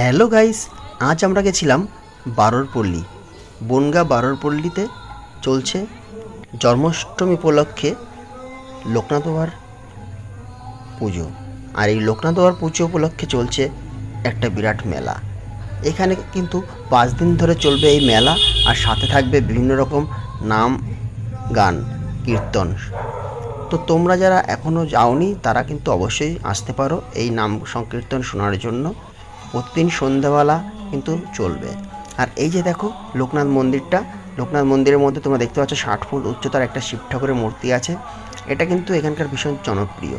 Hello guys, আজ আমরা গেছিলাম বারোরপল্লী। বনগাঁ বারোরপল্লীতে চলছে জন্মাষ্টমী উপলক্ষে লোকনাথ বাবার পুজো। আর এই লোকনাথ বাবার পুজো উপলক্ষে চলছে একটা বিরাট মেলা। এখানে কিন্তু 5 দিন ধরে চলবে এই মেলা, আর সাথে থাকবে বিভিন্ন রকম নাম, গান, কীর্তন। তো তোমরা যারা এখনও যাওনি তারা কিন্তু অবশ্যই আসতে পারো এই নাম সংকীর্তন শোনার জন্য। প্রতিদিন সন্ধ্যাবেলা কিন্তু চলবে। আর এই যে দেখো লোকনাথ মন্দিরটা, লোকনাথ মন্দিরের মধ্যে তোমরা দেখতে পাচ্ছ 60 ফুট উচ্চতার একটা শিব ঠাকুরের মূর্তি আছে। এটা কিন্তু এখানকার ভীষণ জনপ্রিয়।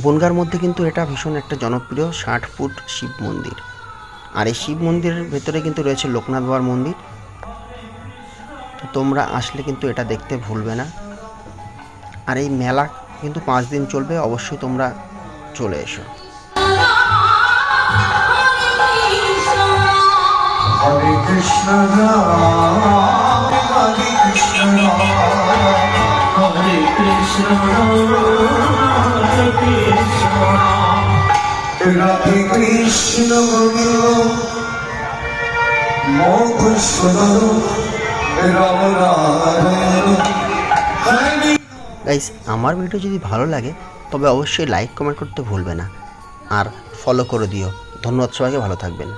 বনগাঁর মধ্যে কিন্তু এটা ভীষণ একটা জনপ্রিয় 60 ফুট শিব মন্দির। আর এই শিব মন্দিরের ভেতরে কিন্তু রয়েছে লোকনাথ বাবার মন্দির। তো তোমরা আসলে কিন্তু এটা দেখতে ভুলবে না। আর এই মেলা কিন্তু 5 দিন চলবে, অবশ্যই তোমরা চলে এসো। Hare Krishna Ram, Hare Krishna Ram, Hare Krishna Hare Krishna, Radhe Krishna Krishna, Ram Ram Hare। Guys, আমার ভিডিও যদি ভালো লাগে তবে অবশ্যই লাইক কমেন্ট করতে ভুলবে না, আর ফলো করে দিও। ধন্যবাদ, সবাইকে ভালো থাকবেন।